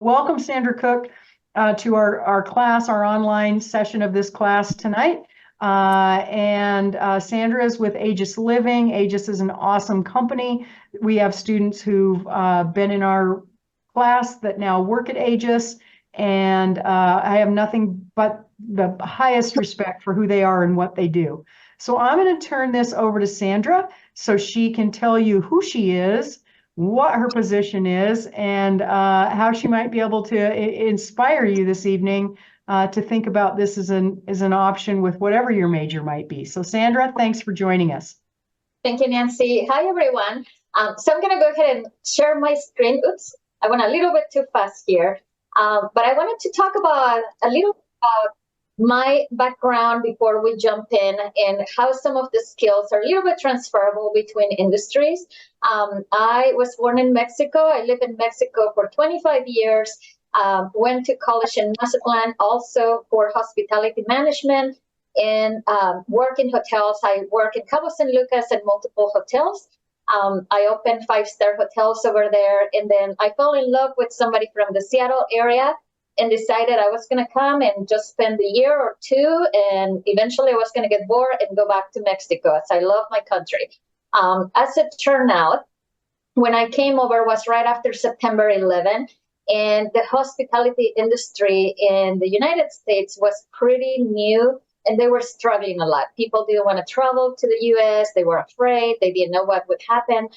Welcome, Sandra Cook, to our class, our online session of this class tonight. Sandra is with Aegis Living. Aegis is an awesome company. We have students who've been in our class that now work at Aegis, and I have nothing but the highest respect for who they are and what they do. So I'm going to turn this over to Sandra so she can tell you who she is, what her position is, and how she might be able to inspire you this evening to think about this as an option with whatever your major might be. So Sandra, thanks for joining us. Thank you, Nancy. Hi, everyone. So I'm going to go ahead and share my screen. Oops, I went a little bit too fast here. But I wanted to talk about a little about my background before we jump in and how some of the skills are a little bit transferable between industries. I was born in Mexico. I lived in Mexico for 25 years, went to college in Mazatlan also for hospitality management and work in hotels. I work in Cabo San Lucas and multiple hotels. I opened 5-star hotels over there, and then I fell in love with somebody from the Seattle area and decided I was going to come and just spend a year or two, and eventually I was going to get bored and go back to Mexico, as I love my country. As it turned out, when I came over was right after September 11, and the hospitality industry in the United States was pretty new, and they were struggling a lot. People didn't want to travel to the U.S. They were afraid. They didn't know what would happen.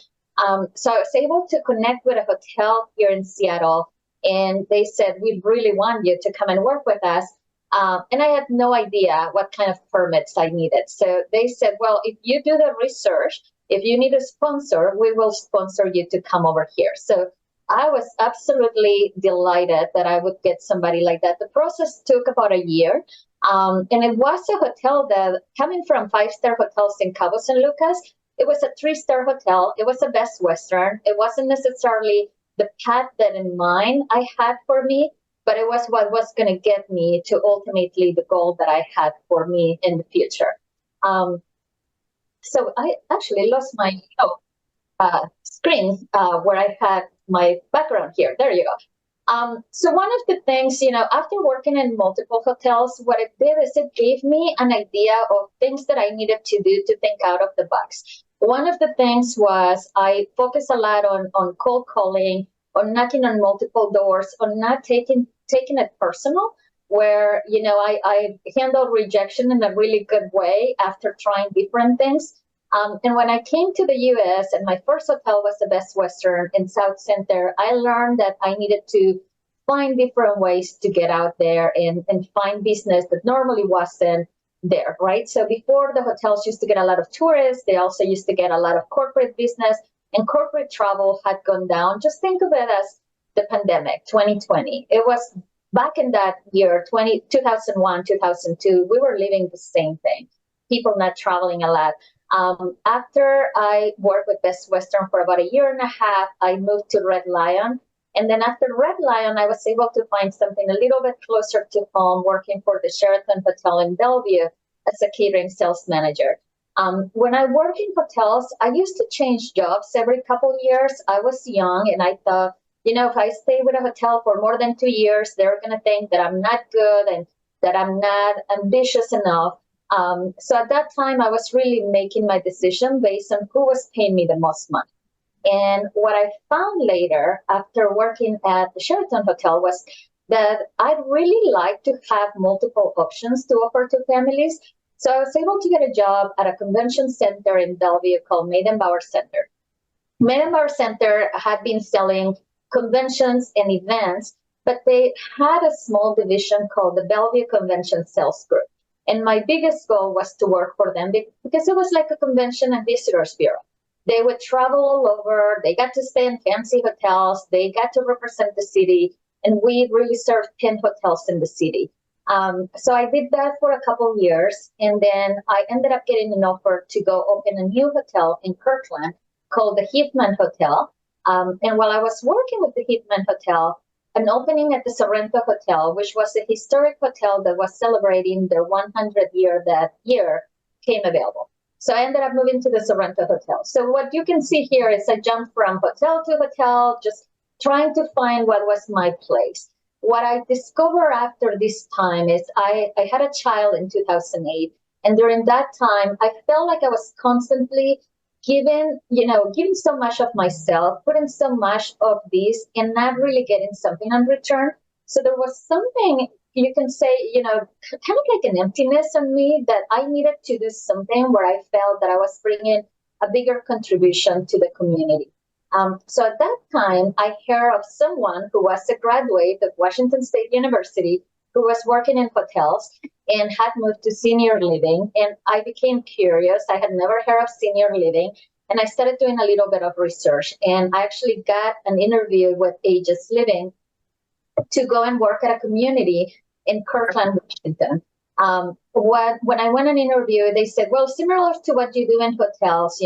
So I was able to connect with a hotel here in Seattle, and they said, we really want you to come and work with us. And I had no idea what kind of permits I needed. So they said, well, if you do the research, if you need a sponsor, we will sponsor you to come over here. So I was absolutely delighted that I would get somebody like that. The process took about a year. And it was a hotel that, coming from 5-star hotels in Cabo San Lucas, it was a 3-star hotel. It was a Best Western. It wasn't necessarily the path that in mind I had for me, but it was what was going to get me to ultimately the goal that I had for me in the future. So I actually lost my screen where I had my background here. There you go. So one of the things, after working in multiple hotels, what it did is it gave me an idea of things that I needed to do to think out of the box. One of the things was I focus a lot on cold calling, on knocking on multiple doors, on not taking it personal, where, I handled rejection in a really good way after trying different things. And when I came to the U.S. and my first hotel was the Best Western in South Center, I learned that I needed to find different ways to get out there and find business that normally wasn't there, right? So before, the hotels used to get a lot of tourists. They also used to get a lot of corporate business, and corporate travel had gone down. Just think of it as the pandemic, 2020. It was back in that year, 2001, 2002, we were living the same thing. People not traveling a lot. After I worked with Best Western for about a year and a half, I moved to Red Lion. And then after Red Lion, I was able to find something a little bit closer to home, working for the Sheraton Hotel in Bellevue as a catering sales manager. When I work in hotels, I used to change jobs every couple of years. I was young, and I thought, if I stay with a hotel for more than 2 years, they're going to think that I'm not good and that I'm not ambitious enough. So at that time, I was really making my decision based on who was paying me the most money. And what I found later, after working at the Sheraton Hotel, was that I'd really like to have multiple options to offer to families. So I was able to get a job at a convention center in Bellevue called Maidenbauer Center. Maidenbauer Center had been selling conventions and events, but they had a small division called the Bellevue Convention Sales Group. And my biggest goal was to work for them because it was like a convention and visitors bureau. They would travel all over. They got to stay in fancy hotels. They got to represent the city. And we really served 10 hotels in the city. So I did that for a couple of years. And then I ended up getting an offer to go open a new hotel in Kirkland called the Heathman Hotel. And while I was working with the Heathman Hotel, an opening at the Sorrento Hotel, which was a historic hotel that was celebrating their 100th year that year, came available. So I ended up moving to the Sorrento Hotel. So what you can see here is I jumped from hotel to hotel, just trying to find what was my place. What I discovered after this time is I had a child in 2008. And during that time, I felt like I was constantly giving so much of myself, putting so much of this and not really getting something in return. So there was something you can say, kind of like an emptiness on me that I needed to do something where I felt that I was bringing a bigger contribution to the community. So at that time, I heard of someone who was a graduate of Washington State University who was working in hotels and had moved to senior living. And I became curious. I had never heard of senior living. And I started doing a little bit of research. And I actually got an interview with Aegis Living to go and work at a community in Kirkland, Washington. When I went and interviewed, they said, well, similar to what you do in hotels,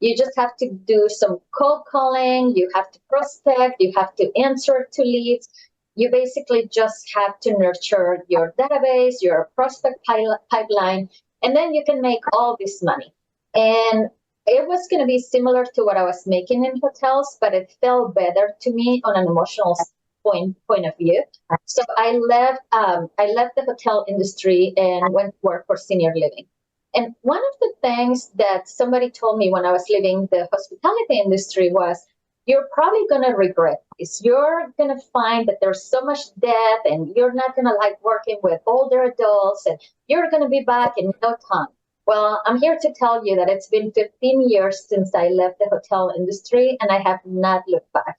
you just have to do some cold calling, you have to prospect, you have to answer to leads. You basically just have to nurture your database, your prospect pipeline, and then you can make all this money. And it was going to be similar to what I was making in hotels, but it felt better to me on an emotional point of view. So I left the hotel industry and went to work for senior living. And one of the things that somebody told me when I was leaving the hospitality industry was, you're probably going to regret this. You're going to find that there's so much debt and you're not going to like working with older adults and you're going to be back in no time. Well, I'm here to tell you that it's been 15 years since I left the hotel industry and I have not looked back.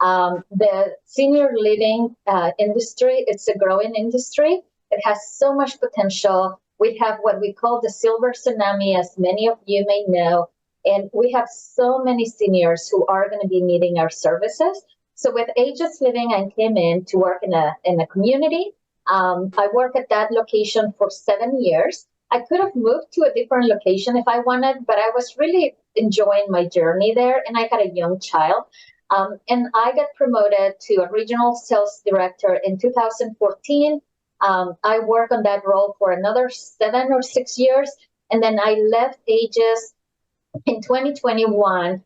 The senior living industry, it's a growing industry. It has so much potential. We have what we call the silver tsunami, as many of you may know, and we have so many seniors who are going to be needing our services. So with Aegis Living, I came in to work in a community. I worked at that location for 7 years. I could have moved to a different location if I wanted, but I was really enjoying my journey there, and I had a young child. And I got promoted to a regional sales director in 2014. I worked on that role for another 7 or 6 years, and then I left Aegis in 2021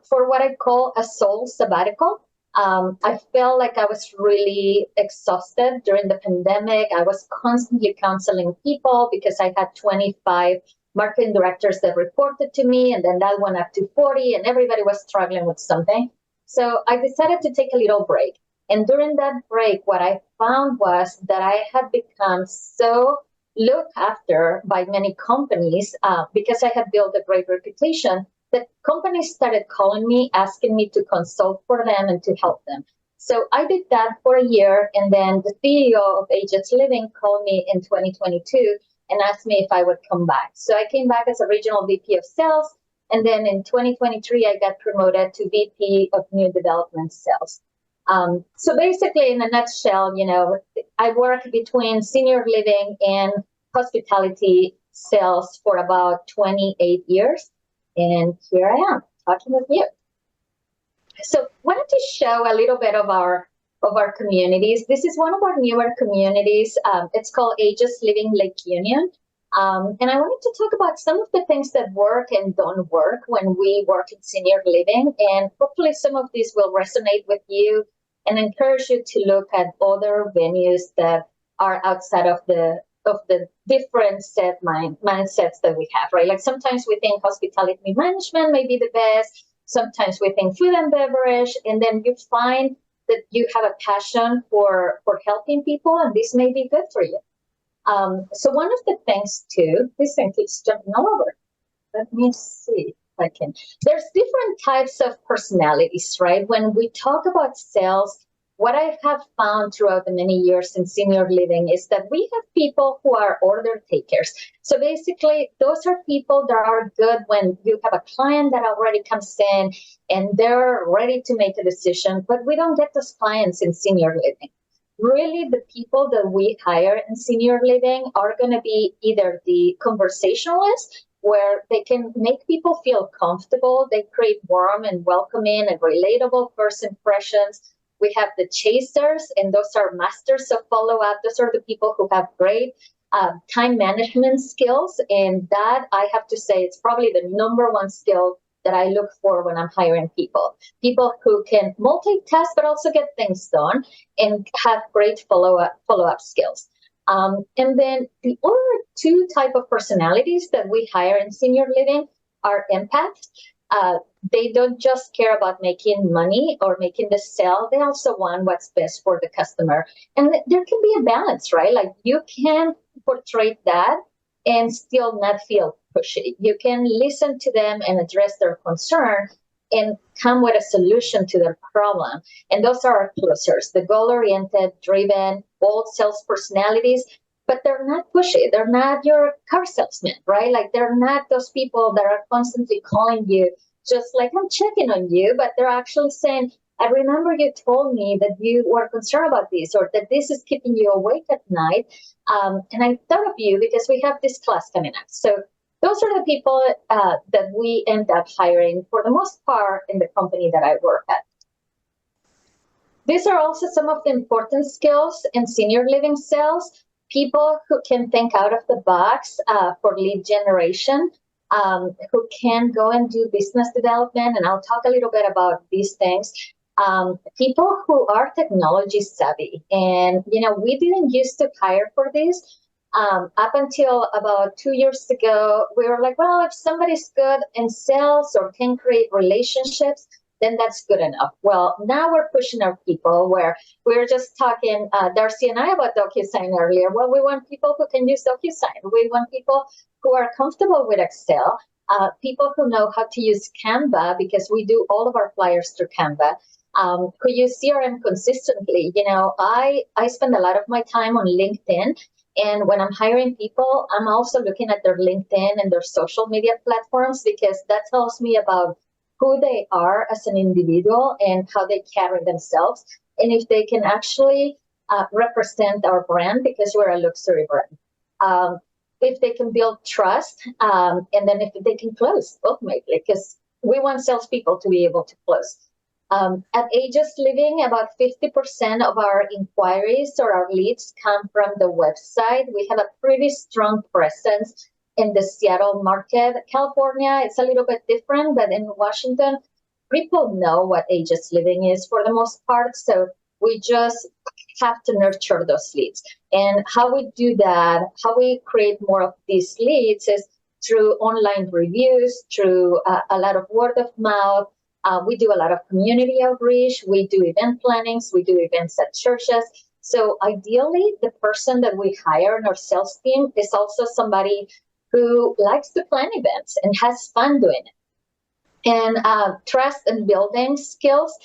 for what I call a soul sabbatical. I felt like I was really exhausted during the pandemic. I was constantly counseling people because I had 25 marketing directors that reported to me, and then that went up to 40, and everybody was struggling with something. So I decided to take a little break. And during that break, what I found was that I had become so looked after by many companies because I had built a great reputation that companies started calling me, asking me to consult for them and to help them. So I did that for a year. And then the CEO of Aegis Living called me in 2022 and asked me if I would come back. So I came back as a regional VP of sales. And then in 2023, I got promoted to VP of New Development Sales. So basically, in a nutshell, I work between senior living and hospitality sales for about 28 years. And here I am talking with you. So wanted to show a little bit of our communities. This is one of our newer communities. It's called Aegis Living Lake Union. And I wanted to talk about some of the things that work and don't work when we work in senior living. And hopefully some of these will resonate with you and encourage you to look at other venues that are outside of the different mindsets that we have, right? Like sometimes we think hospitality management may be the best. Sometimes we think food and beverage. And then you find that you have a passion for helping people, and this may be good for you. So one of the things too, this thing keeps jumping all over. Let me see if I can. There's different types of personalities, right? When we talk about sales, what I have found throughout the many years in senior living is that we have people who are order takers. So basically, those are people that are good when you have a client that already comes in and they're ready to make a decision, but we don't get those clients in senior living. Really, the people that we hire in senior living are going to be either the conversationalists, where they can make people feel comfortable. They create warm and welcoming and relatable first impressions. We have the chasers, and those are masters of follow-up. Those are the people who have great time management skills. And that, I have to say, it's probably the number one skill that I look for when I'm hiring people. People who can multitask but also get things done and have great follow-up skills. And then the other two type of personalities that we hire in senior living are empaths. They don't just care about making money or making the sale. They also want what's best for the customer. And there can be a balance, right? Like you can portray that and still not feel pushy. You can listen to them and address their concern and come with a solution to their problem. And those are our closers, the goal-oriented, driven, bold sales personalities, but they're not pushy. They're not your car salesman, right? Like they're not those people that are constantly calling you just like, I'm checking on you, but they're actually saying, I remember you told me that you were concerned about this or that this is keeping you awake at night. And I thought of you because we have this class coming up. So those are the people that we end up hiring for the most part in the company that I work at. These are also some of the important skills in senior living sales. People who can think out of the box for lead generation, who can go and do business development. And I'll talk a little bit about these things. People who are technology savvy. And, we didn't used to hire for this. Up until about 2 years ago, we were like, well, if somebody's good in sales or can create relationships, then that's good enough. Well, now we're pushing our people where we're just talking, Darcy and I, about DocuSign earlier. Well, we want people who can use DocuSign. We want people who are comfortable with Excel, people who know how to use Canva, because we do all of our flyers through Canva, who use CRM consistently. I spend a lot of my time on LinkedIn. And when I'm hiring people, I'm also looking at their LinkedIn and their social media platforms, because that tells me about who they are as an individual and how they carry themselves, and if they can actually represent our brand, because we're a luxury brand. If they can build trust, and then if they can close, ultimately, because we want salespeople to be able to close. At Aegis Living, about 50% of our inquiries or our leads come from the website. We have a pretty strong presence in the Seattle market. California, it's a little bit different, but in Washington, people know what Aegis Living is for the most part. So we just have to nurture those leads. And how we do that, how we create more of these leads, is through online reviews, through a lot of word of mouth. We do a lot of community outreach. We do event plannings. We do events at churches. So ideally, the person that we hire in our sales team is also somebody who likes to plan events and has fun doing it. And trust and building skills,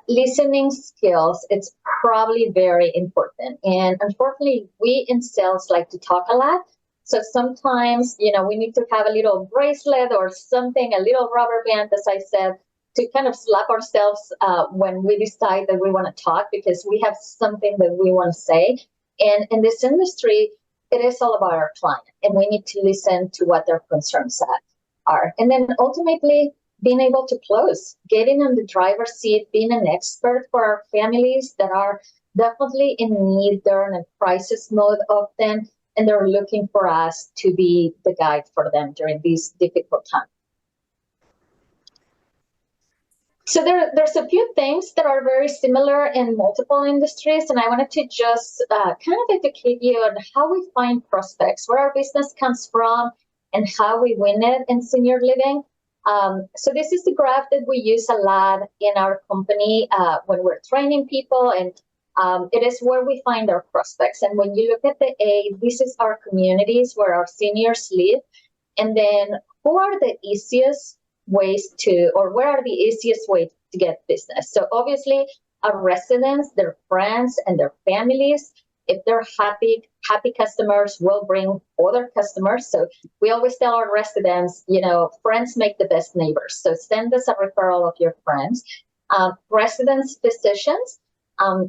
listening skills, it's probably very important. And unfortunately, we in sales like to talk a lot. So sometimes, we need to have a little bracelet or something, a little rubber band, as I said, to kind of slap ourselves when we decide that we want to talk, because we have something that we want to say. And in this industry, it is all about our client, and we need to listen to what their concerns are. And then ultimately, being able to close, getting in the driver's seat, being an expert for our families that are definitely in need. They're in a crisis mode often, and they're looking for us to be the guide for them during these difficult times. So there's a few things that are very similar in multiple industries, and I wanted to just kind of educate you on how we find prospects, where our business comes from, and how we win it in senior living. So this is the graph that we use a lot in our company when we're training people, and it is where we find our prospects. And when you look at the A, this is our communities where our seniors live, and then who are the easiest ways to, or where are the easiest ways to get business? So obviously our residents, their friends, and their families, if they're happy customers will bring other customers. So we always tell our residents, friends make the best neighbors. So send us a referral of your friends. Residents, physicians.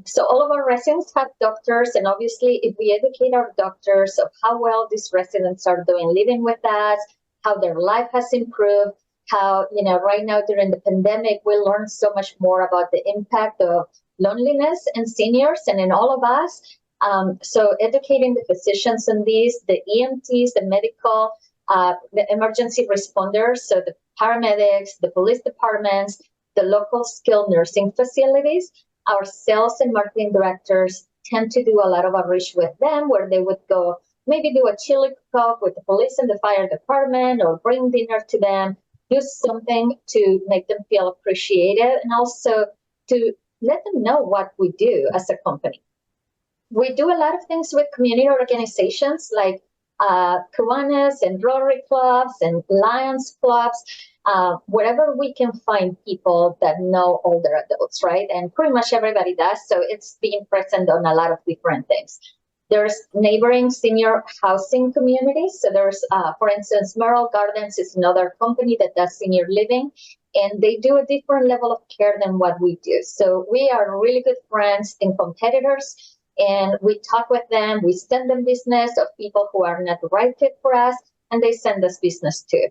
So all of our residents have doctors, and obviously if we educate our doctors of how well these residents are doing living with us, how their life has improved, how, right now during the pandemic, we learned so much more about the impact of loneliness in seniors and in all of us. So educating the physicians on these, the EMTs, the medical, the emergency responders, so the paramedics, the police departments, the local skilled nursing facilities. Our sales and marketing directors tend to do a lot of outreach with them, where they would go maybe do a chili cook with the police and the fire department, or bring dinner to them, do something to make them feel appreciated, and also to let them know what we do as a company. We do a lot of things with community organizations like Kiwanis and Rotary clubs and Lions clubs, wherever we can find people that know older adults, right? And pretty much everybody does. So it's being present on a lot of different things. There's neighboring senior housing communities. So there's, for instance, Merle Gardens is another company that does senior living, and they do a different level of care than what we do. So we are really good friends and competitors, and we talk with them. We send them business of people who are not the right fit for us, and they send us business too.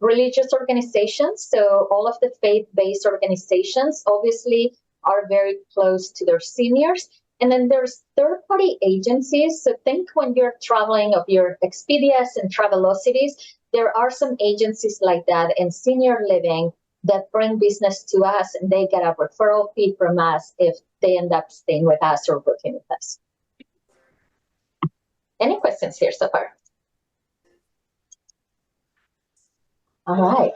Religious organizations, so all of the faith-based organizations obviously are very close to their seniors. And then there's third-party agencies. So think when you're traveling of your Expedias and Travelocities, there are some agencies like that in senior living that bring business to us, and they get a referral fee from us if they end up staying with us or working with us. Any questions here so far? All right.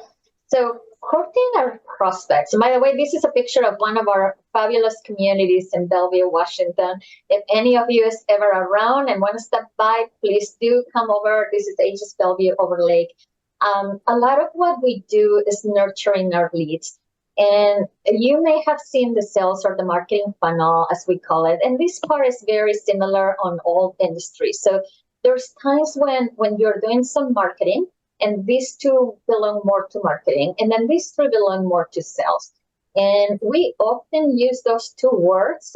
So courting our prospects. And by the way, this is a picture of one of our fabulous communities in Bellevue, Washington. If any of you is ever around and want to stop by, please do come over. This is Aegis Bellevue over Lake. A lot of what we do is nurturing our leads. And you may have seen the sales or the marketing funnel, as we call it. And this part is very similar on all industries. So there's times when you're doing some marketing, and these two belong more to marketing, and then these three belong more to sales. And we often use those two words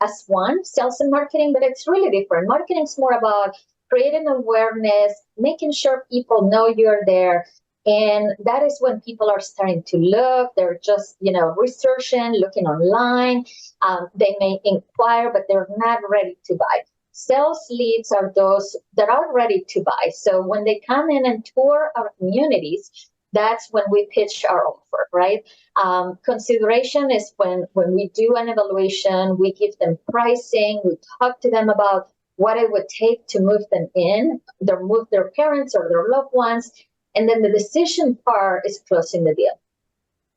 as one, sales and marketing, but it's really different. Marketing is more about creating awareness, making sure people know you're there. And that is when people are starting to look. They're just, researching, looking online. They may inquire, but they're not ready to buy. Sales leads are those that are ready to buy. So when they come in and tour our communities, that's when we pitch our offer, right? Consideration is when we do an evaluation, we give them pricing, we talk to them about what it would take to move them in, move their parents or their loved ones, and then the decision part is closing the deal.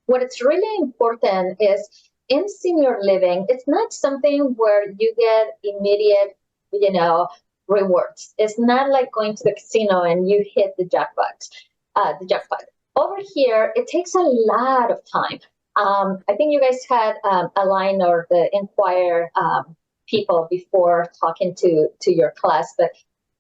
What is really important is in senior living, it's not something where you get immediate rewards. It's not like going to the casino and you hit the jackpot. Over here, it takes a lot of time. I think you guys had a line or the Inquire people before talking to your class, but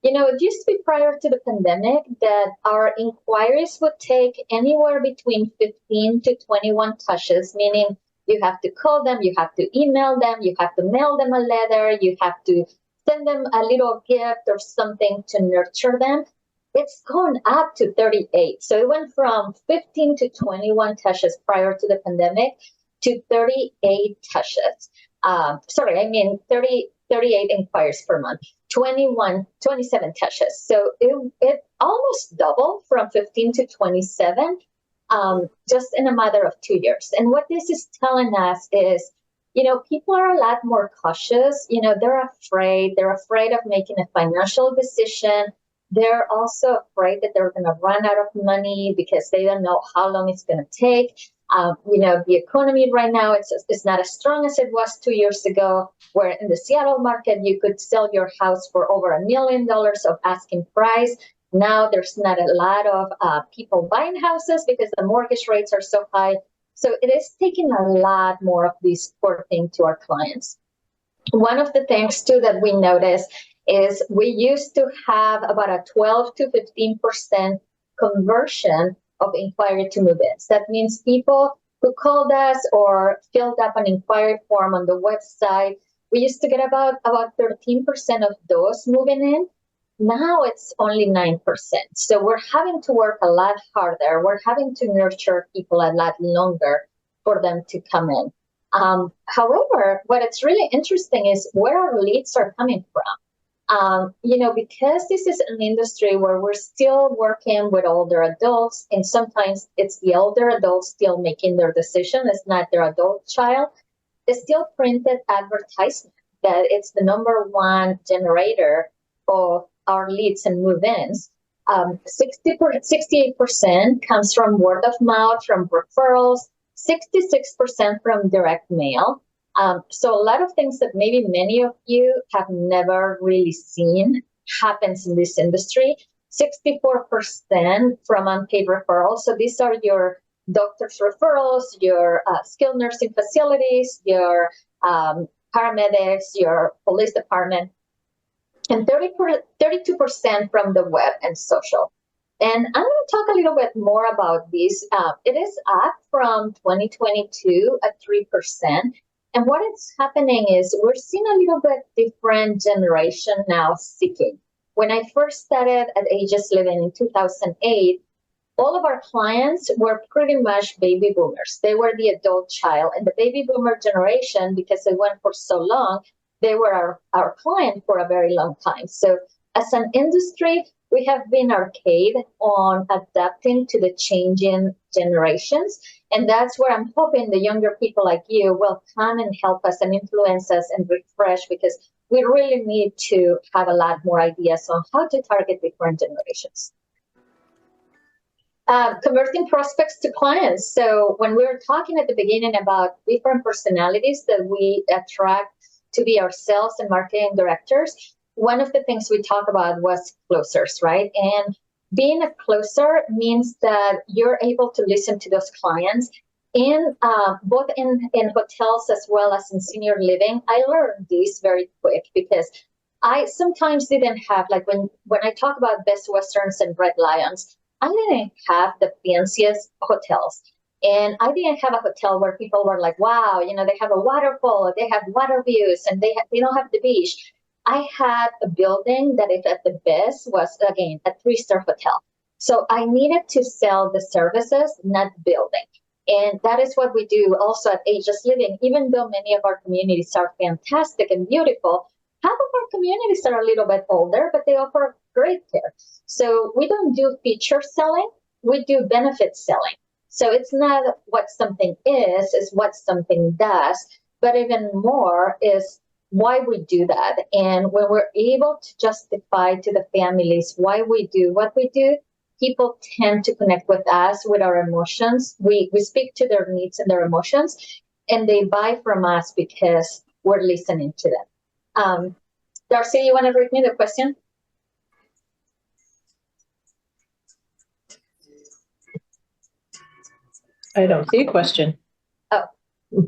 it used to be prior to the pandemic that our inquiries would take anywhere between 15 to 21 touches, meaning you have to call them, you have to email them, you have to mail them a letter, you have to send them a little gift or something to nurture them. It's gone up to 38. So it went from 15 to 21 touches prior to the pandemic to 38 touches. 38 inquiries per month, 27 touches. So it almost doubled from 15 to 27 just in a matter of 2 years. And what this is telling us is, people are a lot more cautious. They're afraid. They're afraid of making a financial decision. They're also afraid that they're going to run out of money because they don't know how long it's going to take. The economy right now, it's not as strong as it was 2 years ago, where in the Seattle market, you could sell your house for over $1 million of asking price. Now there's not a lot of people buying houses because the mortgage rates are so high. So it is taking a lot more of this courting to our clients. One of the things too that we noticed is we used to have about a 12 to 15% conversion of inquiry to move-ins. That means people who called us or filled up an inquiry form on the website. We used to get about 13% of those moving in. Now it's only 9%. So we're having to work a lot harder. We're having to nurture people a lot longer for them to come in. However, what it's really interesting is where our leads are coming from. Because this is an industry where we're still working with older adults, and sometimes it's the older adults still making their decision, it's not their adult child, it's still printed advertisement that it's the number one generator of our leads and move-ins. 68% comes from word of mouth, from referrals, 66% from direct mail. So a lot of things that maybe many of you have never really seen happens in this industry. 64% from unpaid referrals. So these are your doctor's referrals, your skilled nursing facilities, your paramedics, your police department, and 32% from the web and social. And I'm going to talk a little bit more about this. It is up from 2022 at 3%. And what is happening is we're seeing a little bit different generation now seeking. When I first started at Aegis Living in 2008, all of our clients were pretty much baby boomers. They were the adult child. And the baby boomer generation, because they went for so long, they were our client for a very long time. So as an industry, we have been archaic on adapting to the changing generations. And that's where I'm hoping the younger people like you will come and help us and influence us and refresh, because we really need to have a lot more ideas on how to target different generations. Converting prospects to clients. So when we were talking at the beginning about different personalities that we attract to be our sales and marketing directors, one of the things we talked about was closers, right? And being a closer means that you're able to listen to those clients in both in hotels as well as in senior living. I learned this very quick because I sometimes didn't have, like when I talk about Best Westerns and Red Lions, I didn't have the fanciest hotels. And I didn't have a hotel where people were like, wow, they have a waterfall, they have water views, and they don't have the beach. I had a building that, if at the best, was, again, a 3-star hotel. So I needed to sell the services, not the building. And that is what we do also at Aegis Living. Even though many of our communities are fantastic and beautiful, half of our communities are a little bit older, but they offer great care. So we don't do feature selling, we do benefit selling. So it's not what something is, it's what something does. But even more is why we do that. And when we're able to justify to the families why we do what we do, people tend to connect with us, with our emotions. We speak to their needs and their emotions, and they buy from us because we're listening to them. Darcy, you want to read me the question? I don't see a question. Oh,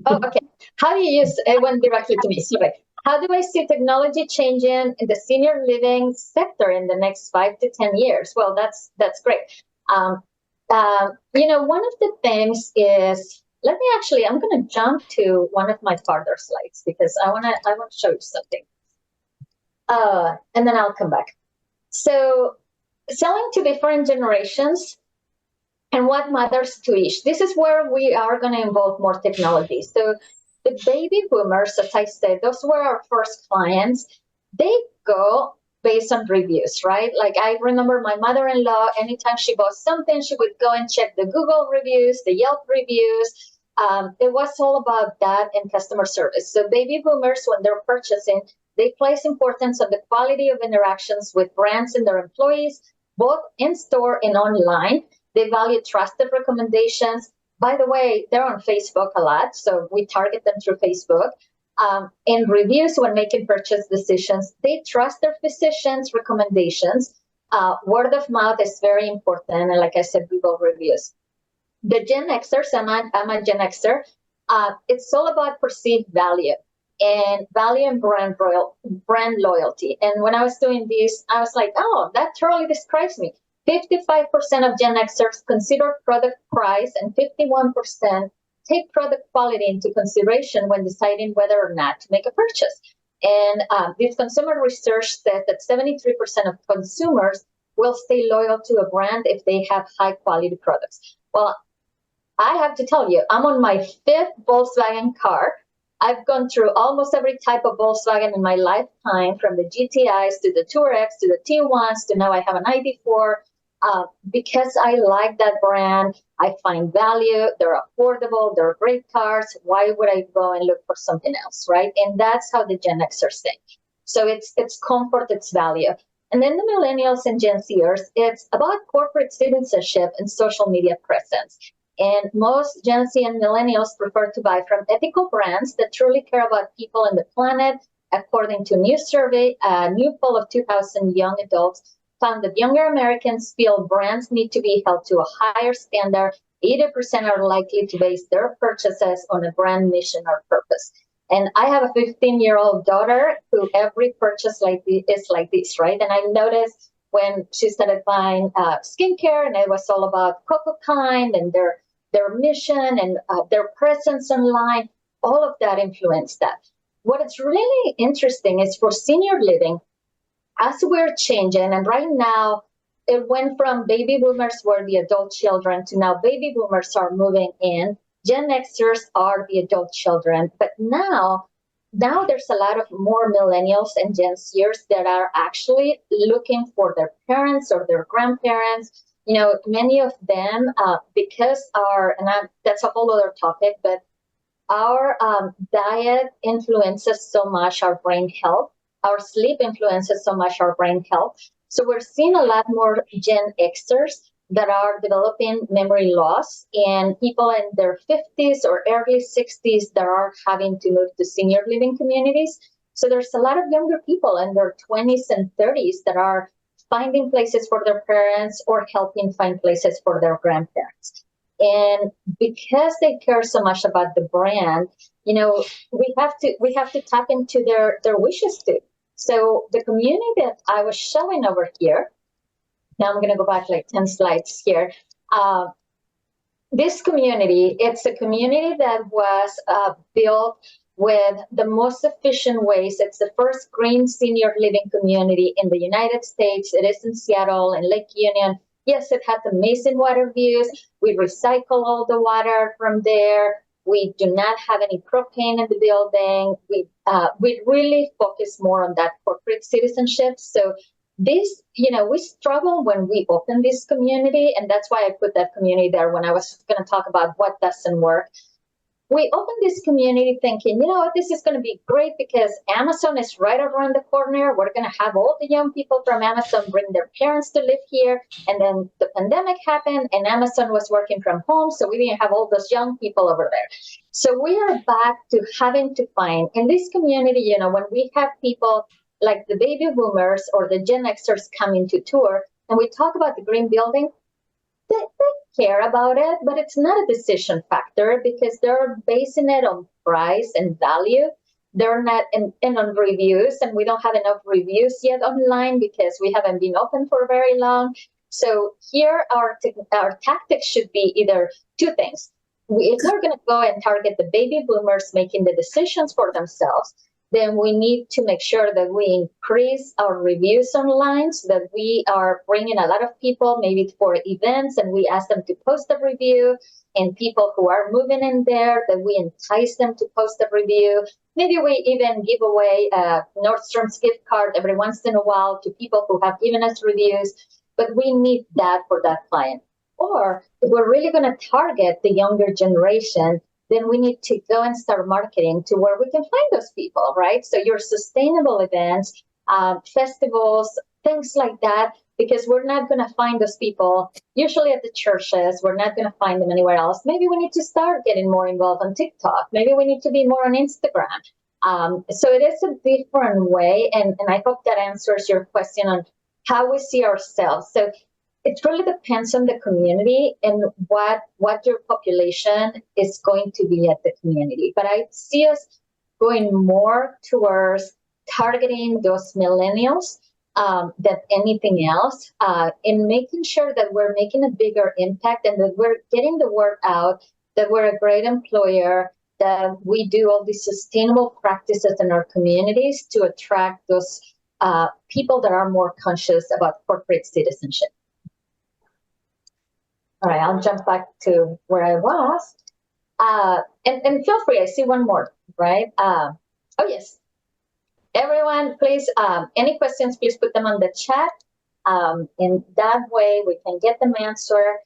okay. How do you use it? Went directly to me. Sorry. How do I see technology changing in the senior living sector in the next 5 to 10 years? Well, that's great. One of the things is, I'm going to jump to one of my farther slides because I want to show you something. And then I'll come back. So selling to different generations and what matters to each. This is where we are going to involve more technology. So the baby boomers, as I said, those were our first clients. They go based on reviews, right? Like I remember my mother-in-law, anytime she bought something, she would go and check the Google reviews, the Yelp reviews. It was all about that and customer service. So baby boomers, when they're purchasing, they place importance on the quality of interactions with brands and their employees, both in store and online. They value trusted recommendations. By the way, they're on Facebook a lot, so we target them through Facebook. And reviews when making purchase decisions. They trust their physicians' recommendations. Word of mouth is very important, and like I said, Google reviews. The Gen Xers, I'm a Gen Xer, it's all about perceived value and brand loyalty. And when I was doing this, I was like, oh, that totally describes me. 55% of Gen Xers consider product price, and 51% take product quality into consideration when deciding whether or not to make a purchase. And this consumer research says that 73% of consumers will stay loyal to a brand if they have high quality products. Well, I have to tell you, I'm on my 5th Volkswagen car. I've gone through almost every type of Volkswagen in my lifetime, from the GTIs to the Touareg to the T1s to now I have an ID4. Because I like that brand, I find value, they're affordable, they're great cars. Why would I go and look for something else, right? And that's how the Gen Xers think. So it's comfort, it's value. And then the millennials and Gen Zers, it's about corporate citizenship and social media presence. And most Gen Z and millennials prefer to buy from ethical brands that truly care about people and the planet. According to a new survey, a new poll of 2,000 young adults found that younger Americans feel brands need to be held to a higher standard. 80% are likely to base their purchases on a brand mission or purpose. And I have a 15-year-old daughter who every purchase is like this, right? And I noticed when she started buying skincare, and it was all about Coco Kind and their mission and their presence online, all of that influenced that. What is really interesting is for senior living, as we're changing, and right now it went from baby boomers were the adult children to now baby boomers are moving in. Gen Xers are the adult children, but now there's a lot of more millennials and Gen Zers that are actually looking for their parents or their grandparents. You know, many of them, because that's a whole other topic, but our diet influences so much our brain health. Our sleep influences so much our brain health. So we're seeing a lot more Gen Xers that are developing memory loss, and people in their 50s or early 60s that are having to move to senior living communities. So there's a lot of younger people in their 20s and 30s that are finding places for their parents or helping find places for their grandparents. And because they care so much about the brand, you know, we have to tap into their wishes too. So the community that I was showing over here, now I'm going to go back like 10 slides here. This community, it's a community that was built with the most efficient ways. It's the first green senior living community in the United States. It is in Seattle and Lake Union. Yes, it has amazing water views. We recycle all the water from there. We do not have any propane in the building. We really focus more on that corporate citizenship. So this, you know, we struggle when we open this community, and that's why I put that community there when I was going to talk about what doesn't work. We opened this community thinking, you know what, this is going to be great because Amazon is right around the corner. We're going to have all the young people from Amazon bring their parents to live here. And then the pandemic happened and Amazon was working from home. So we didn't have all those young people over there. So we are back to having to find in this community, you know, when we have people like the baby boomers or the Gen Xers coming to tour and we talk about the green building, they care about it, but it's not a decision factor because they're basing it on price and value. They're not in on reviews, and we don't have enough reviews yet online because we haven't been open for very long. So here our tactics should be either two things. If we're going to go and target the baby boomers making the decisions for themselves, then we need to make sure that we increase our reviews online so that we are bringing a lot of people maybe for events and we ask them to post a review, and people who are moving in there, that we entice them to post a review. Maybe we even give away a Nordstrom's gift card every once in a while to people who have given us reviews, but we need that for that client. Or if we're really going to target the younger generation, then we need to go and start marketing to where we can find those people, right? So your sustainable events, festivals, things like that, because we're not going to find those people usually at the churches. We're not going to find them anywhere else. Maybe we need to start getting more involved on TikTok. Maybe we need to be more on Instagram. So it is a different way. And I hope that answers your question on how we see ourselves. So it really depends on the community and what your population is going to be at the community. But I see us going more towards targeting those millennials than anything else, in making sure that we're making a bigger impact and that we're getting the word out, that we're a great employer, that we do all these sustainable practices in our communities to attract those people that are more conscious about corporate citizenship. All right, I'll jump back to where I was. And feel free, I see one more, right? Oh, yes. Everyone, please, any questions, please put them on the chat. In that way, we can get them answered.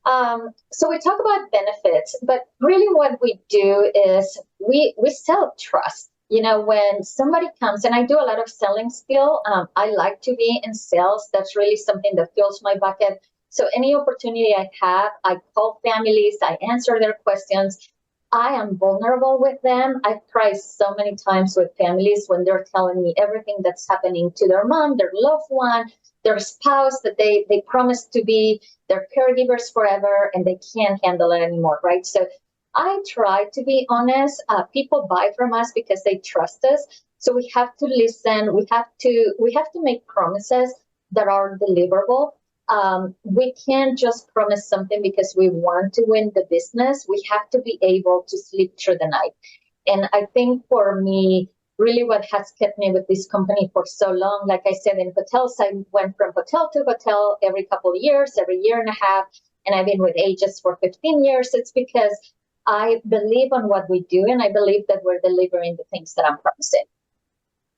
So we talk about benefits, but really what we do is we sell trust. You know, when somebody comes, and I do a lot of selling still, I like to be in sales. That's really something that fills my bucket. So any opportunity I have, I call families, I answer their questions. I am vulnerable with them. I've cried so many times with families when they're telling me everything that's happening to their mom, their loved one, their spouse that they promised to be their caregivers forever, and they can't handle it anymore, right? So I try to be honest. People buy from us because they trust us. So we have to listen. We have to make promises that are deliverable. We can't just promise something because we want to win the business. We have to be able to sleep through the night. And I think for me, really what has kept me with this company for so long, like I said, in hotels, I went from hotel to hotel every couple of years, every year and a half, and I've been with Aegis for 15 years. It's because I believe on what we do, and I believe that we're delivering the things that I'm promising.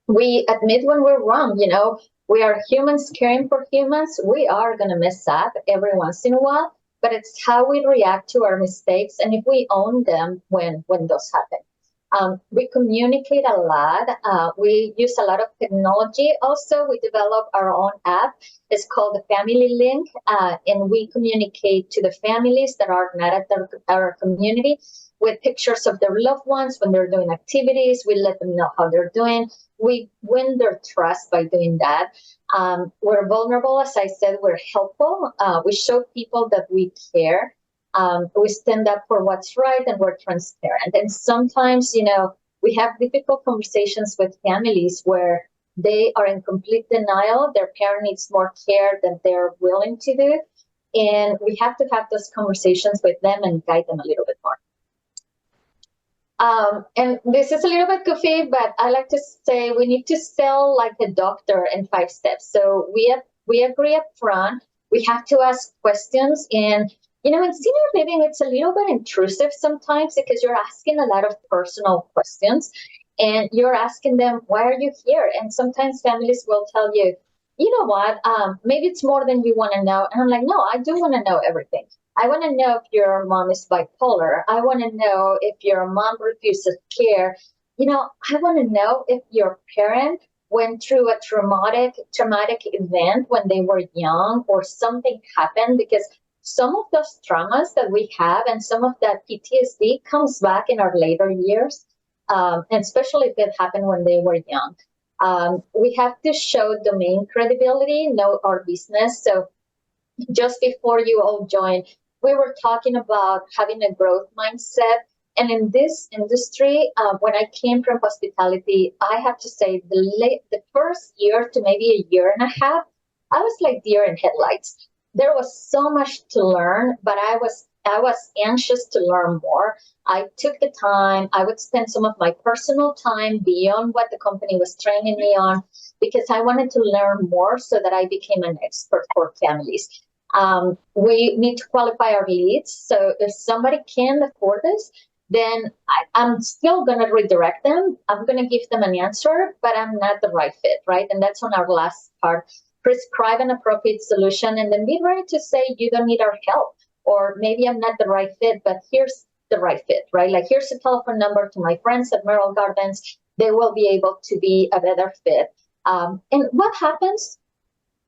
We admit when we're wrong, we are humans caring for humans. We are going to mess up every once in a while, but it's how we react to our mistakes and if we own them when those happen. We communicate a lot. We use a lot of technology. Also, we develop our own app. It's called the Family Link, and we communicate to the families that are not at our community with pictures of their loved ones when they're doing activities. We let them know how they're doing. We win their trust by doing that. We're vulnerable, as I said. We're helpful. We show people that we care. We stand up for what's right, and we're transparent. And sometimes, we have difficult conversations with families where they are in complete denial. Their parent needs more care than they're willing to do. And we have to have those conversations with them and guide them a little bit more. And this is a little bit goofy, but I like to say we need to sell like a doctor in 5 steps. So we agree up front. We have to ask questions. And in senior living, it's a little bit intrusive sometimes because you're asking a lot of personal questions and you're asking them, why are you here? And sometimes families will tell you, you know what, maybe it's more than you want to know. And I'm like, no, I do want to know everything. I want to know if your mom is bipolar. I want to know if your mom refuses care. I want to know if your parent went through a traumatic event when they were young or something happened, because some of those traumas that we have and some of that PTSD comes back in our later years, and especially if it happened when they were young. We have to show domain credibility, know our business. So just before you all joined, we were talking about having a growth mindset. And in this industry, when I came from hospitality, I have to say the first year to maybe a year and a half, I was like deer in headlights. There was so much to learn, but I was anxious to learn more. I took the time. I would spend some of my personal time beyond what the company was training me on because I wanted to learn more so that I became an expert for families. We need to qualify our leads. So if somebody can afford this, then I'm still going to redirect them. I'm going to give them an answer, but I'm not the right fit, right? And that's on our last part. Prescribe an appropriate solution and then be ready to say you don't need our help, or maybe I'm not the right fit, but here's the right fit, right? Like here's a telephone number to my friends at Merrill Gardens. They will be able to be a better fit. And what happens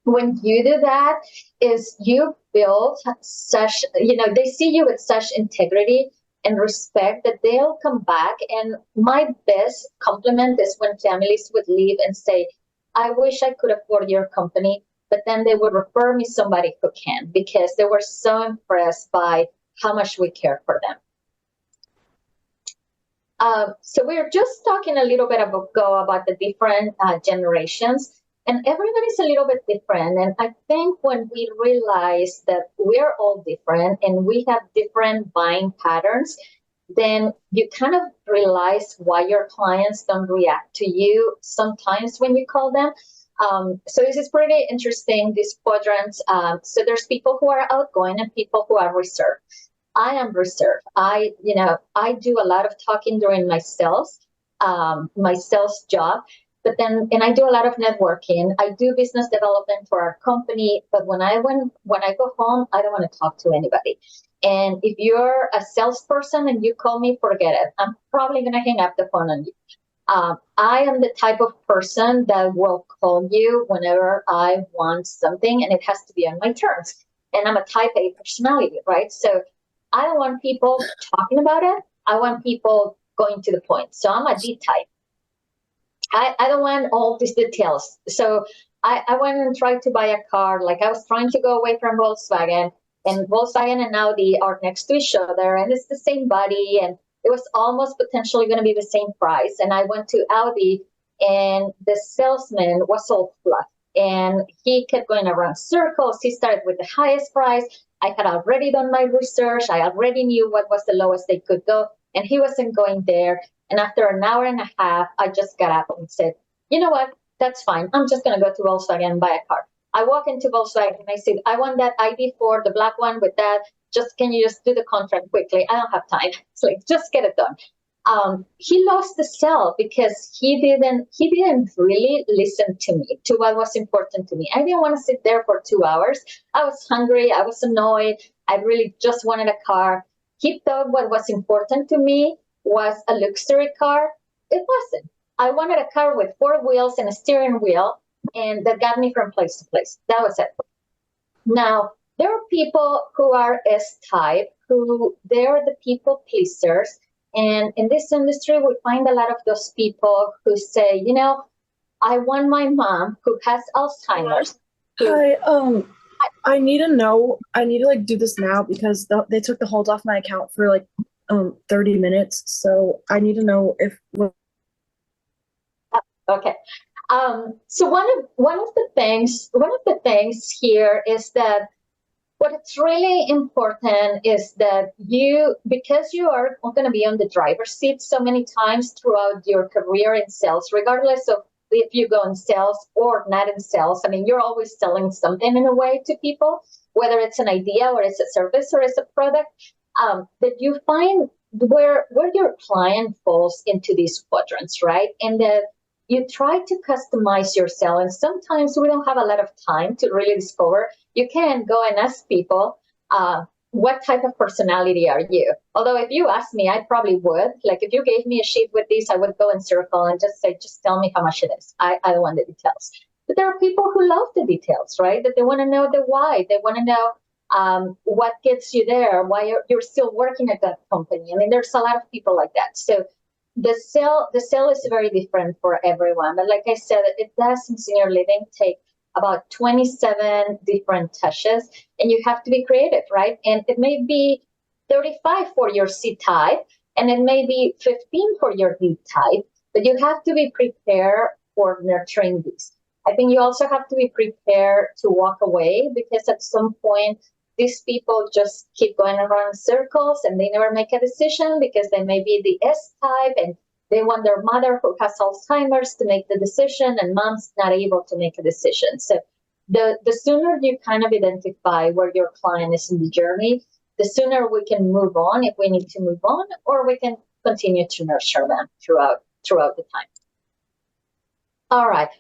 when you do that is you build such, they see you with such integrity and respect that they'll come back. And my best compliment is when families would leave and say, I wish I could afford your company, but then they would refer me somebody who can, because they were so impressed by how much we care for them. So we were just talking a little bit ago about the different generations, and everybody's a little bit different. And I think when we realize that we're all different and we have different buying patterns, then you kind of realize why your clients don't react to you sometimes when you call them. So this is pretty interesting, these quadrants. So there's people who are outgoing and people who are reserved. I am reserved. I do a lot of talking during my sales job, but then, and I do a lot of networking. I do business development for our company, but when I go home, I don't want to talk to anybody. And if you're a salesperson and you call me, forget it. I'm probably going to hang up the phone on you. I am the type of person that will call you whenever I want something, and it has to be on my terms. And I'm a type A personality, right? So I don't want people talking about it. I want people going to the point. So I'm a D type. I don't want all these details. So I went and tried to buy a car. Like, I was trying to go away from Volkswagen, and Volkswagen and Audi are next to each other, and it's the same body, and it was almost potentially going to be the same price. And I went to Audi, and the salesman was all fluff, and he kept going around circles. He started with the highest price. I had already done my research. I already knew what was the lowest they could go, and he wasn't going there. And after an hour and a half, I just got up and said, you know what? That's fine. I'm just going to go to Volkswagen and buy a car. I walk into Volkswagen and I said, I want that ID4, the black one with that. Can you just do the contract quickly? I don't have time. It's like, just get it done. He lost the sale because he didn't really listen to me, to what was important to me. I didn't want to sit there for 2 hours. I was hungry. I was annoyed. I really just wanted a car. He thought what was important to me was a luxury car. It wasn't. I wanted a car with 4 wheels and a steering wheel, and that got me from place to place. That was it. Now, there are people who are S-type, who they're the people pleasers. And in this industry, we find a lot of those people who say, I want my mom who has Alzheimer's. Hi, I need to know, I need to do this now because they took the hold off my account for 30 minutes. So I need to know if. Okay. So one of the things here is that what's really important is that because you are going to be on the driver's seat so many times throughout your career in sales, regardless of if you go in sales or not in sales, I mean, you're always selling something in a way to people, whether it's an idea or it's a service or it's a product, that you find where your client falls into these quadrants, right? And that you try to customize your sell, and sometimes we don't have a lot of time to really discover. You can go and ask people, what type of personality are you? Although if you ask me, I probably would. Like, if you gave me a sheet with these, I would go in circle and just say, just tell me how much it is. I don't want the details. But there are people who love the details, right? That they want to know the why. They want to know what gets you there, why you're still working at that company. I mean, there's a lot of people like that. So the sale is very different for everyone. But like I said, it does in senior living take about 27 different touches, and you have to be creative, right? And it may be 35 for your C type, and it may be 15 for your D type, but you have to be prepared for nurturing these. I think you also have to be prepared to walk away, because at some point, these people just keep going around in circles and they never make a decision because they may be the S type and they want their mother who has Alzheimer's to make the decision, and mom's not able to make a decision. So the sooner you kind of identify where your client is in the journey, the sooner we can move on if we need to move on, or we can continue to nurture them throughout the time. All right.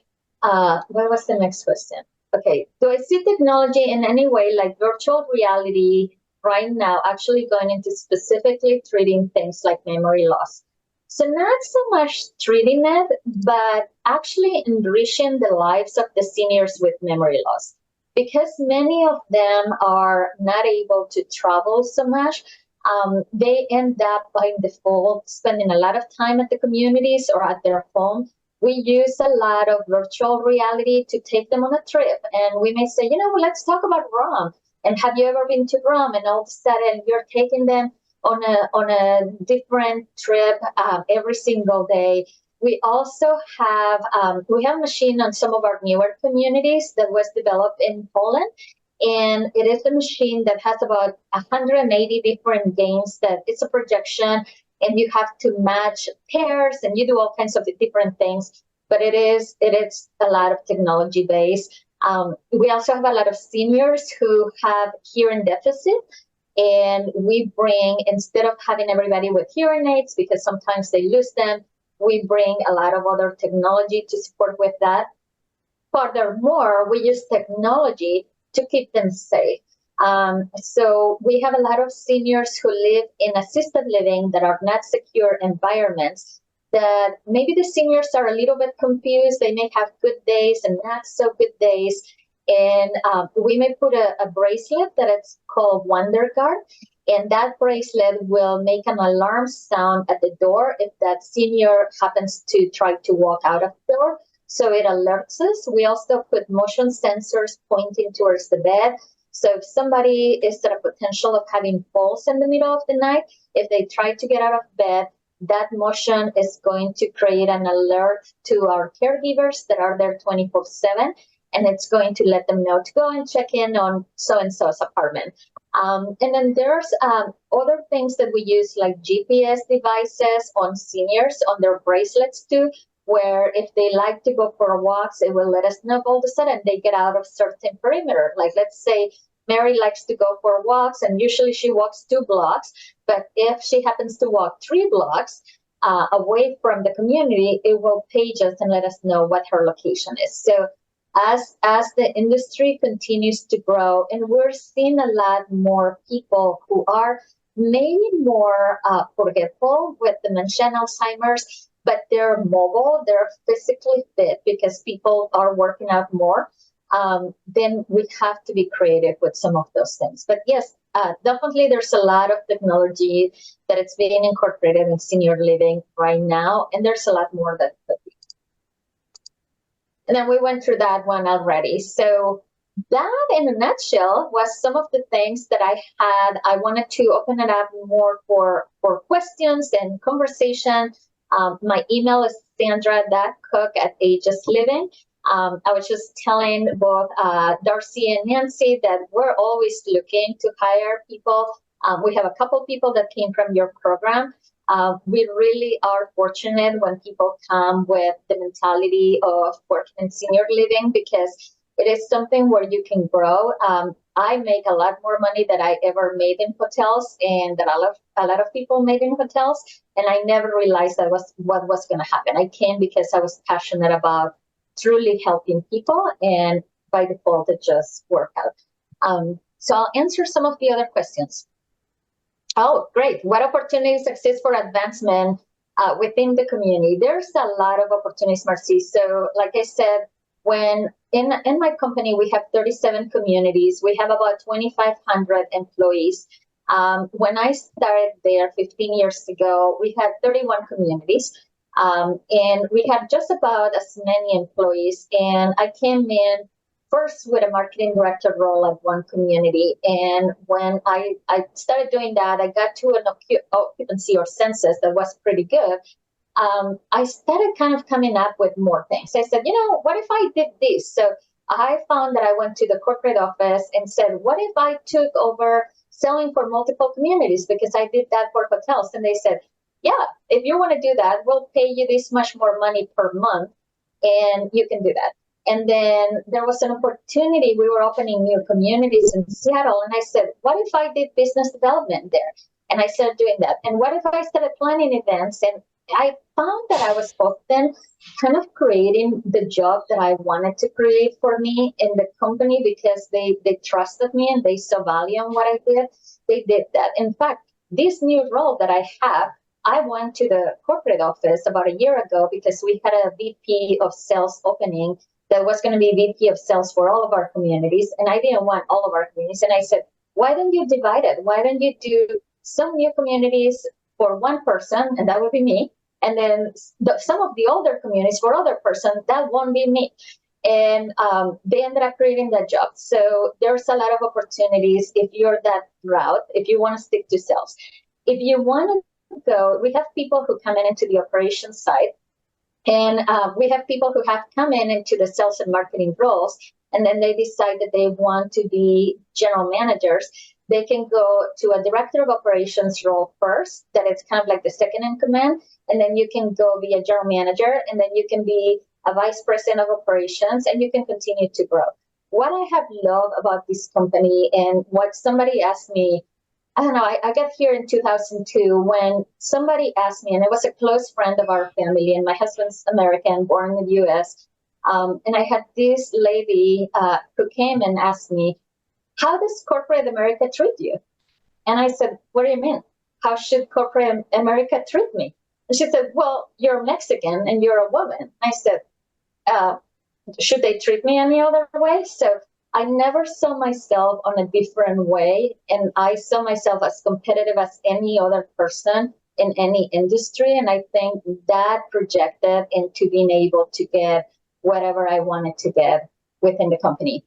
What was the next question? Okay. Do I see technology in any way, like virtual reality right now, actually going into specifically treating things like memory loss? So not so much treating it, but actually enriching the lives of the seniors with memory loss. Because many of them are not able to travel so much, they end up by default spending a lot of time at the communities or at their home. We use a lot of virtual reality to take them on a trip. And we may say, let's talk about Rome. And have you ever been to Rome? And all of a sudden you're taking them on a different trip every single day. We also have a machine on some of our newer communities that was developed in Poland. And it is a machine that has about 180 different games that it's a projection, and you have to match pairs and you do all kinds of different things. But it is a lot of technology based. We also have a lot of seniors who have hearing deficit. And we bring, instead of having everybody with hearing aids, because sometimes they lose them, we bring a lot of other technology to support with that. Furthermore, we use technology to keep them safe. So we have a lot of seniors who live in assisted living that are not secure environments, that maybe the seniors are a little bit confused. They may have good days and not so good days. And we may put a bracelet that it's called Wonder Guard. And that bracelet will make an alarm sound at the door if that senior happens to try to walk out of the door. So it alerts us. We also put motion sensors pointing towards the bed. So if somebody is at a potential of having falls in the middle of the night, if they try to get out of bed, that motion is going to create an alert to our caregivers that are there 24/7. And it's going to let them know to go and check in on so-and-so's apartment. And then there's other things that we use, like GPS devices on seniors, on their bracelets too, where if they like to go for walks, it will let us know all of a sudden they get out of certain perimeter. Like, let's say Mary likes to go for walks, and usually she walks 2 blocks. But if she happens to walk 3 blocks away from the community, it will page us and let us know what her location is. So as the industry continues to grow, and we're seeing a lot more people who are maybe more forgetful with dementia and Alzheimer's, but they're mobile, they're physically fit because people are working out more, then we have to be creative with some of those things. But yes, definitely there's a lot of technology that it's being incorporated in senior living right now, and there's a lot more that could be. And then we went through that one already. So that, in a nutshell, was some of the things that I had. I wanted to open it up more for questions and conversation. My email is sandra.cook@aegis living. I was just telling both Darcy and Nancy that we're always looking to hire people. We have a couple people that came from your program. We really are fortunate when people come with the mentality of working in senior living, because it is something where you can grow. I make a lot more money than I ever made in hotels, and that a lot of people made in hotels. And I never realized that was what was going to happen. I came because I was passionate about truly helping people, and by default, it just worked out. So I'll answer some of the other questions. Oh, great. What opportunities exist for advancement within the community? There's a lot of opportunities, Marcy. So like I said, when in my company, we have 37 communities. We have about 2,500 employees. When I started there 15 years ago, we had 31 communities. And we had just about as many employees. And I came in first with a marketing director role at one community. And when I started doing that, I got to an occupancy or census that was pretty good. I started kind of coming up with more things. I said, what if I did this? So I found that I went to the corporate office and said, what if I took over selling for multiple communities? Because I did that for hotels. And they said, yeah, if you want to do that, we'll pay you this much more money per month, and you can do that. And then there was an opportunity. We were opening new communities in Seattle. And I said, what if I did business development there? And I started doing that. And what if I started planning events? And I found that I was often kind of creating the job that I wanted to create for me in the company, because they trusted me and they saw value in what I did. They did that. In fact, this new role that I have, I went to the corporate office about a year ago because we had a VP of sales opening that was going to be VP of sales for all of our communities. And I didn't want all of our communities. And I said, why don't you divide it? Why don't you do some new communities for one person, and that would be me. And then some of the older communities for other person, that won't be me. And they ended up creating that job. So there's a lot of opportunities if you're that route, if you want to stick to sales. If you want to go, we have people who come into the operations side. And we have people who have come into the sales and marketing roles, and then they decide that they want to be general managers. They can go to a director of operations role first, that it's kind of like the second in command, and then you can go be a general manager, and then you can be a vice president of operations, and you can continue to grow. What I have loved about this company, and what somebody asked me I don't know, I got here in 2002 when somebody asked me, and it was a close friend of our family, and my husband's American, born in the US. And I had this lady who came and asked me, how does corporate America treat you? And I said, what do you mean? How should corporate America treat me? And she said, well, you're Mexican and you're a woman. I said, should they treat me any other way? So I never saw myself on a different way. And I saw myself as competitive as any other person in any industry. And I think that projected into being able to get whatever I wanted to get within the company.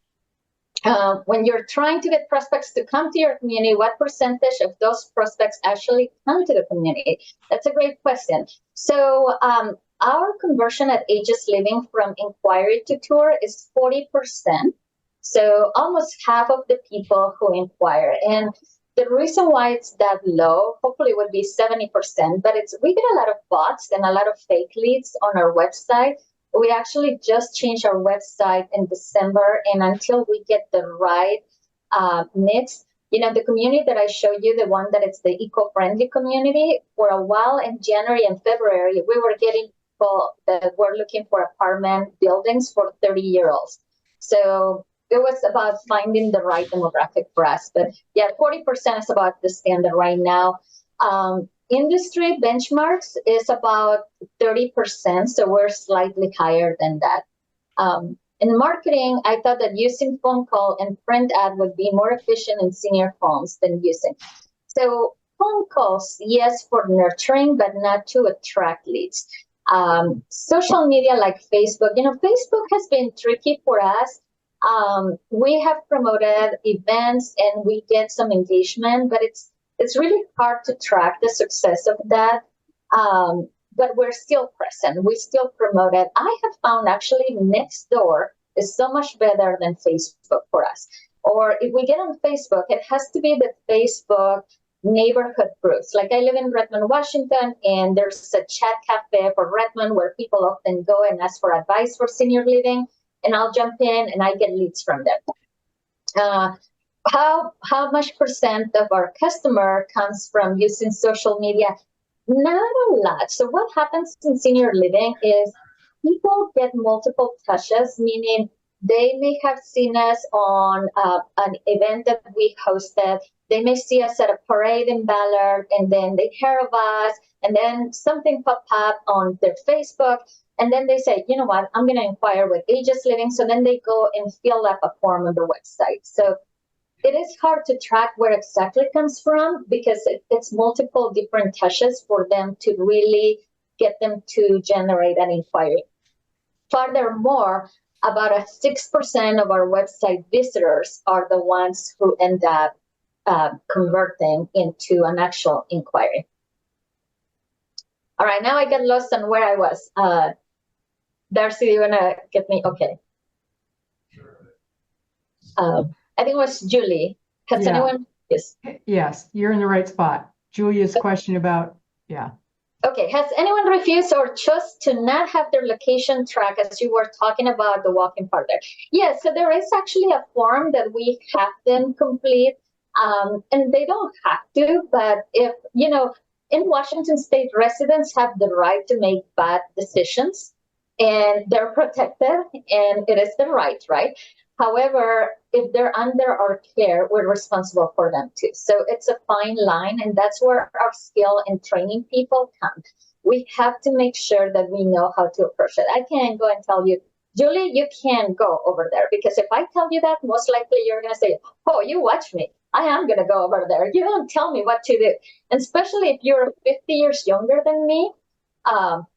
When you're trying to get prospects to come to your community, what percentage of those prospects actually come to the community? That's a great question. So our conversion at Aegis Living from inquiry to tour is 40%. So almost half of the people who inquire. And the reason why it's that low, hopefully it would be 70%, but we get a lot of bots and a lot of fake leads on our website. We actually just changed our website in December, and until we get the right mix, the community that I showed you, the one that it's the eco-friendly community, for a while in January and February, we were getting people that were looking for apartment buildings for 30-year-olds. So it was about finding the right demographic for us. But yeah, 40% is about the standard right now. Industry benchmarks is about 30%, so we're slightly higher than that. In marketing, I thought that using phone call and print ad would be more efficient in senior homes than using. So phone calls, yes, for nurturing, but not to attract leads. Social media like Facebook, Facebook has been tricky for us. We have promoted events and we get some engagement, but it's really hard to track the success of that, but we're still present. We still promote it. I have found actually Nextdoor is so much better than Facebook for us. Or if we get on Facebook, it has to be the Facebook neighborhood groups. Like I live in Redmond, Washington, and there's a chat cafe for Redmond where people often go and ask for advice for senior living, and I'll jump in and I get leads from them. How much percent of our customer comes from using social media? Not a lot. So what happens in senior living is people get multiple touches, meaning they may have seen us on an event that we hosted. They may see us at a parade in Ballard, and then they hear of us, and then something pop up on their Facebook, and then they say, you know what, I'm going to inquire with Aegis Living. So then they go and fill up a form on the website. So it is hard to track where exactly it comes from because it's multiple different touches for them to really get them to generate an inquiry. Furthermore, about 6% of our website visitors are the ones who end up converting into an actual inquiry. All right, now I get lost on where I was. Darcy, you want to get me? Okay. I think it was Julie. Has anyone? Yes. Yes, you're in the right spot. Julia's question about, yeah. Okay, has anyone refused or chose to not have their location tracked as you were talking about the walk-in part there? Yes, so there is actually a form that we have them complete, and they don't have to, but if, in Washington State, residents have the right to make bad decisions, and they're protected, and it is their right? However, if they're under our care, we're responsible for them too. So it's a fine line, and that's where our skill in training people comes. We have to make sure that we know how to approach it. I can't go and tell you, Julie, you can't go over there, because if I tell you that, most likely you're going to say, oh, you watch me. I am going to go over there. You don't tell me what to do. And especially if you're 50 years younger than me,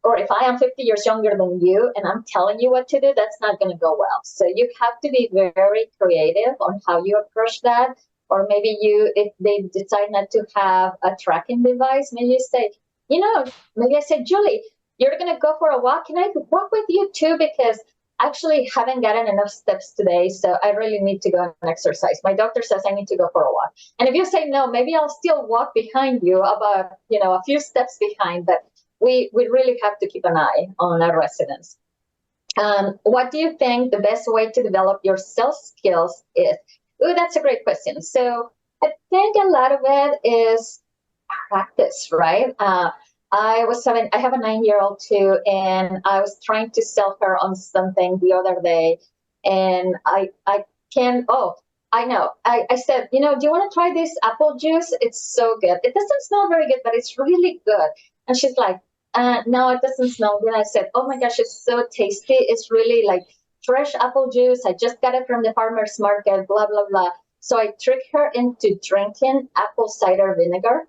or if I am 50 years younger than you and I'm telling you what to do, that's not going to go well. So you have to be very creative on how you approach that. Or maybe if they decide not to have a tracking device, maybe you say, maybe I say, Julie, you're going to go for a walk. Can I walk with you too? Because I actually haven't gotten enough steps today, so I really need to go and exercise. My doctor says I need to go for a walk. And if you say no, maybe I'll still walk behind you about, a few steps behind, but we really have to keep an eye on our residents. What do you think the best way to develop your sales skills is? Oh, that's a great question. So I think a lot of it is practice, right? I have a 9-year-old too, and I was trying to sell her on something the other day, and I can, oh, I know. I said, do you want to try this apple juice? It's so good. It doesn't smell very good, but it's really good. And she's like, no, it doesn't smell good. I said, oh my gosh, it's so tasty. It's really like fresh apple juice. I just got it from the farmer's market, blah, blah, blah. So I tricked her into drinking apple cider vinegar.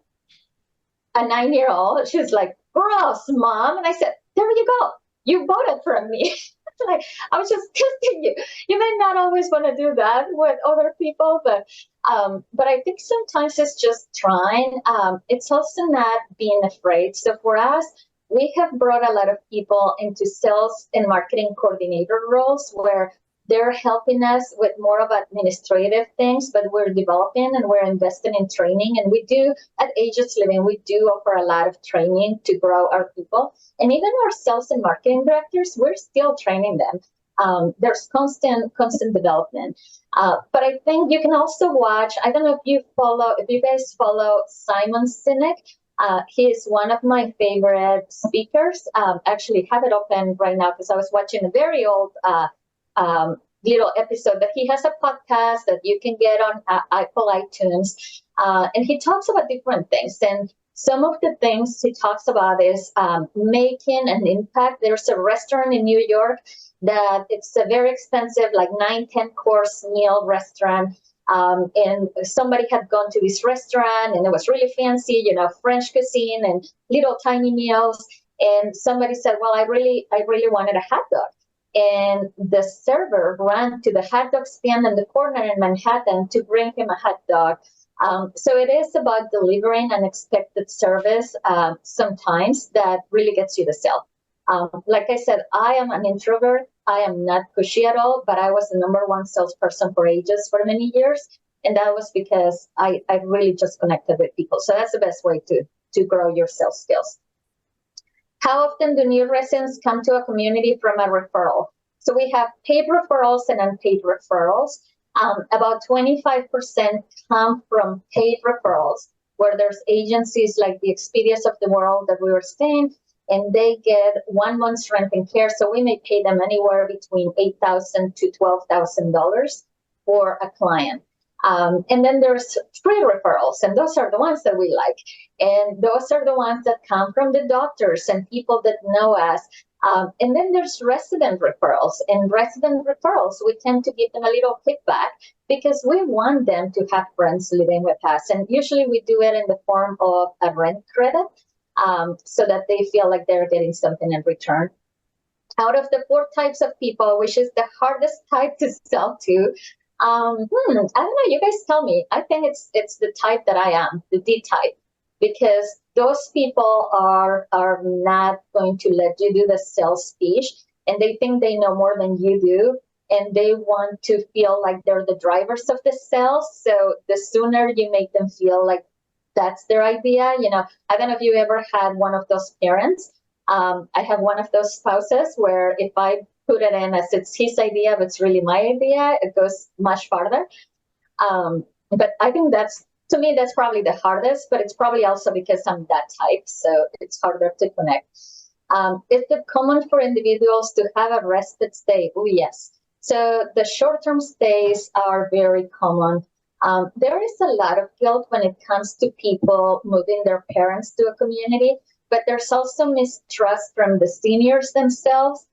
A 9-year-old, she's like, gross, mom. And I said, there you go. You bought it from me. Like, I was just testing you. You may not always want to do that with other people, but I think sometimes it's just trying. It's also not being afraid. So for us, we have brought a lot of people into sales and marketing coordinator roles where they're helping us with more of administrative things, but we're developing and we're investing in training. And we do at Aegis Living, we do offer a lot of training to grow our people. And even our sales and marketing directors, we're still training them. There's constant development. But I think you can also watch, I don't know if you guys follow Simon Sinek. He is one of my favorite speakers. Actually have it open right now because I was watching a very old little episode, but he has a podcast that you can get on Apple iTunes, and he talks about different things. And some of the things he talks about is making an impact. There's a restaurant in New York that it's a very expensive, like 9-10 course meal restaurant. And somebody had gone to this restaurant and it was really fancy, French cuisine and little tiny meals. And somebody said, well, I really wanted a hot dog. And the server ran to the hot dog stand in the corner in Manhattan to bring him a hot dog. So it is about delivering unexpected service sometimes that really gets you to sell. Like I said, I am an introvert. I am not pushy at all, but I was the #1 salesperson for Aegis for many years. And that was because I really just connected with people. So that's the best way to grow your sales skills. How often do new residents come to a community from a referral? So we have paid referrals and unpaid referrals. About 25% come from paid referrals, where there's agencies like the Expedias of the world that we were saying, and they get 1 month's rent and care. So we may pay them anywhere between $8,000 to $12,000 for a client. And then there's free referrals, and those are the ones that we like. And those are the ones that come from the doctors and people that know us. And then there's resident referrals. And resident referrals, we tend to give them a little kickback because we want them to have friends living with us. And usually we do it in the form of a rent credit so that they feel like they're getting something in return. Out of the 4 types of people, which is the hardest type to sell to, I don't know, you guys tell me. I think it's the type that I am, the D type, because those people are not going to let you do the sales speech, and they think they know more than you do, and they want to feel like they're the drivers of the sales. So the sooner you make them feel like that's their idea, I don't know if you ever had one of those parents. I have one of those spouses where if I put it in as it's his idea, but it's really my idea, it goes much farther. But I think to me, that's probably the hardest, but it's probably also because I'm that type, so it's harder to connect. Is it common for individuals to have a rested stay? Oh, yes. So the short-term stays are very common. There is a lot of guilt when it comes to people moving their parents to a community, but there's also mistrust from the seniors themselves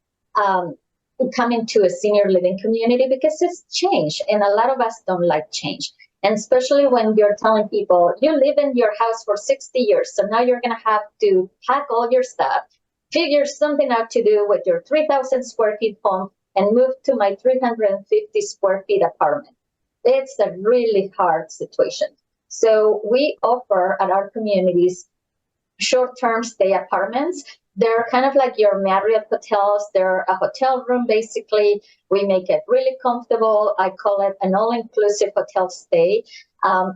who come into a senior living community because it's change, and a lot of us don't like change. And especially when you're telling people, you live in your house for 60 years, so now you're going to have to pack all your stuff, figure something out to do with your 3,000 square feet home, and move to my 350 square feet apartment. It's a really hard situation. So we offer at our communities short-term stay apartments. They're kind of like your Marriott hotels. They're a hotel room, basically. We make it really comfortable. I call it an all-inclusive hotel stay.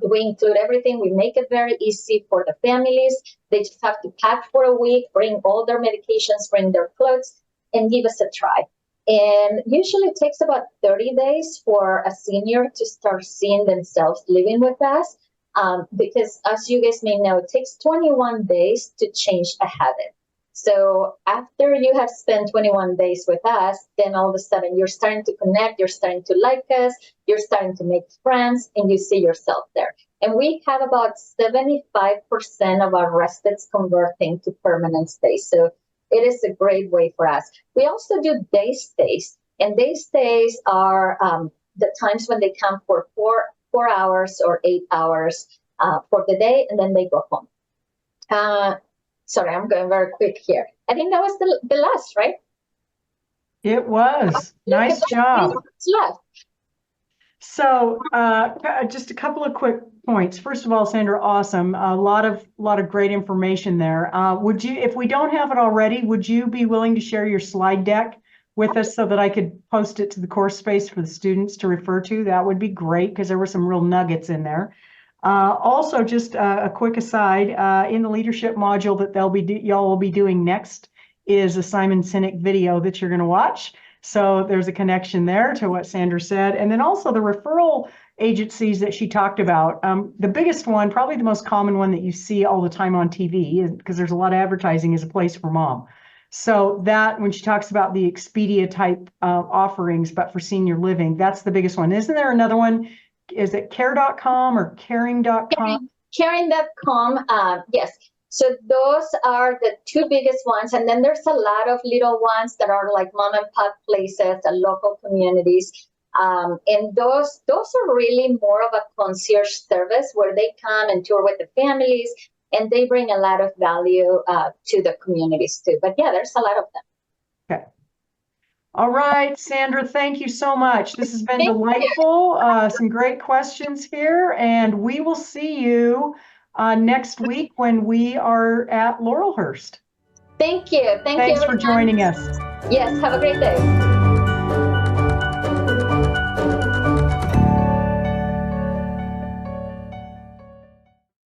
We include everything. We make it very easy for the families. They just have to pack for a week, bring all their medications, bring their clothes, and give us a try. And usually it takes about 30 days for a senior to start seeing themselves living with us. because as you guys may know, it takes 21 days to change a habit. So after you have spent 21 days with us, then all of a sudden you're starting to connect, you're starting to like us, you're starting to make friends, and you see yourself there. And we have about 75% of our residents converting to permanent stays. So it is a great way for us. We also do day stays, and day stays are the times when they come for four hours or 8 hours for the day, and then they go home. Sorry, I'm going very quick here. I think that was the last, right? It was. Nice job. Left. So just a couple of quick points. First of all, Sandra, awesome. A lot of great information there. Would you, if we don't have it already, would you be willing to share your slide deck with us so that I could post it to the course space for the students to refer to? That would be great because there were some real nuggets in there. Also, just a quick aside, in the leadership module that y'all will be doing next is a Simon Sinek video that you're going to watch. So there's a connection there to what Sandra said. And then also the referral agencies that she talked about. The biggest one, probably the most common one that you see all the time on TV, because there's a lot of advertising, is A Place for Mom. So that, when she talks about the Expedia type offerings, but for senior living, that's the biggest one. Isn't there another one? Is it care.com or caring.com? Caring.com, yes. So those are the two biggest ones. And then there's a lot of little ones that are like mom and pop places and local communities. And those are really more of a concierge service where they come and tour with the families, and they bring a lot of value to the communities too. But yeah, there's a lot of them. Okay. All right, Sandra, thank you so much. This has been delightful. Some great questions here, and we will see you next week when we are at Laurelhurst. Thank you. Thanks for joining us. Yes, have a great day.